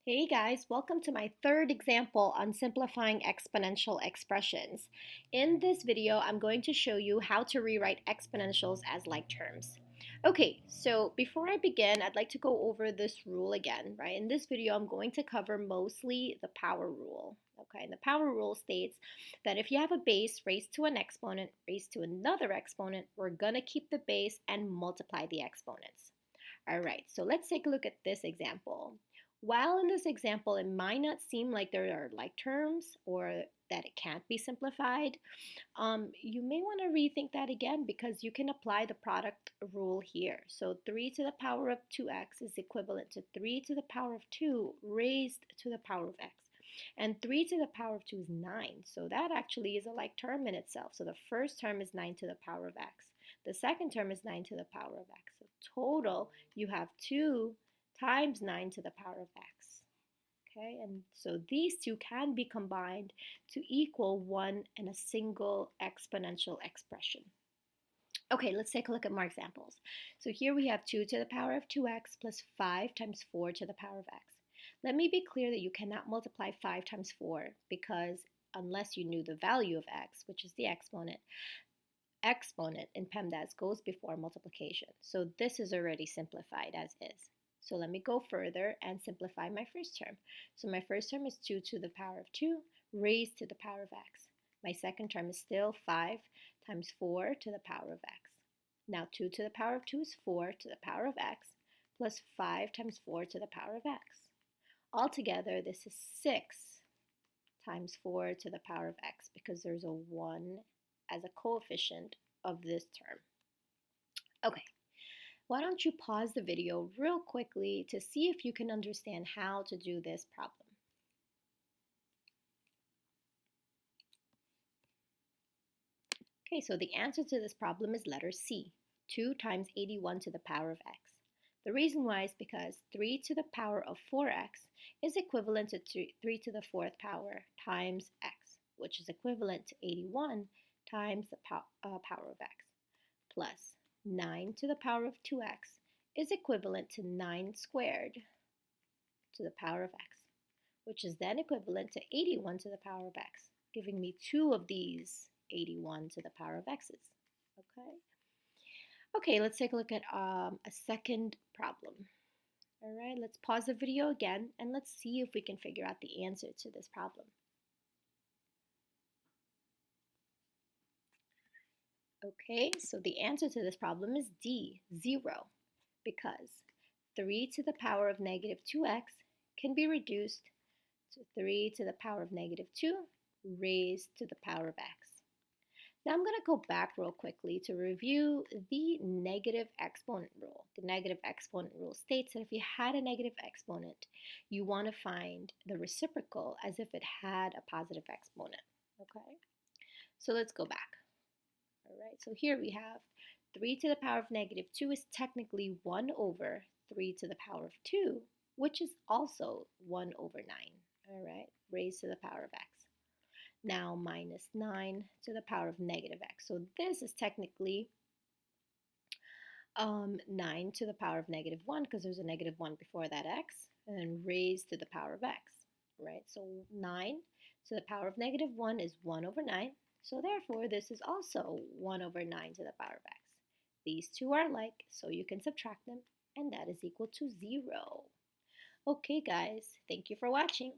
Hey guys, welcome to my third example on simplifying exponential expressions. In this video, I'm going to show you how to rewrite exponentials as like terms. Okay, so before I begin, I'd like to go over this rule again, right? In this video, I'm going to cover mostly the power rule. Okay, and the power rule states that if you have a base raised to an exponent raised to another exponent, we're gonna keep the base and multiply the exponents. All right, so let's take a look at this example. While in this example, it might not seem like there are like terms or that it can't be simplified, you may want to rethink that again because you can apply the product rule here. So 3 to the power of 2x is equivalent to 3 to the power of 2 raised to the power of x. And 3 to the power of 2 is 9. So that actually is a like term in itself. So the first term is 9 to the power of x. The second term is 9 to the power of x. So total, you have 2 times 9 to the power of x. Okay, and so these two can be combined to equal 1 and a single exponential expression. Okay, let's take a look at more examples. So here we have 2 to the power of 2x plus 5 times 4 to the power of x. Let me be clear that you cannot multiply 5 times 4 because unless you knew the value of x, which is the exponent in PEMDAS goes before multiplication. So this is already simplified as is. So let me go further and simplify my first term. So my first term is 2 to the power of 2 raised to the power of x. My second term is still 5 times 4 to the power of x. Now 2 to the power of 2 is 4 to the power of x plus 5 times 4 to the power of x. Altogether, this is 6 times 4 to the power of x because there's a 1 as a coefficient of this term. Okay. Why don't you pause the video real quickly to see if you can understand how to do this problem. Okay, so the answer to this problem is letter C, 2 times 81 to the power of x. The reason why is because 3 to the power of 4x is equivalent to 3 to the 4th power times x, which is equivalent to 81 times the power of x, plus 9 to the power of 2x is equivalent to 9 squared to the power of x, which is then equivalent to 81 to the power of x, giving me two of these 81 to the power of x's. Okay, let's take a look at a second problem. All right, let's pause the video again and let's see if we can figure out the answer to this problem. Okay, so the answer to this problem is D, 0, because 3 to the power of negative 2x can be reduced to 3 to the power of negative 2 raised to the power of x. Now I'm going to go back real quickly to review the negative exponent rule. The negative exponent rule states that if you had a negative exponent, you want to find the reciprocal as if it had a positive exponent. Okay, so let's go back. All right, so here we have 3 to the power of negative 2 is technically 1 over 3 to the power of 2, which is also 1 over 9, all right, raised to the power of x. Now minus 9 to the power of negative x. So this is technically 9 to the power of negative 1 because there's a negative 1 before that x, and then raised to the power of x, right? So 9 to the power of negative 1 is 1 over 9. So therefore, this is also 1 over 9 to the power of x. These two are like, so you can subtract them, and that is equal to 0. Okay, guys, thank you for watching.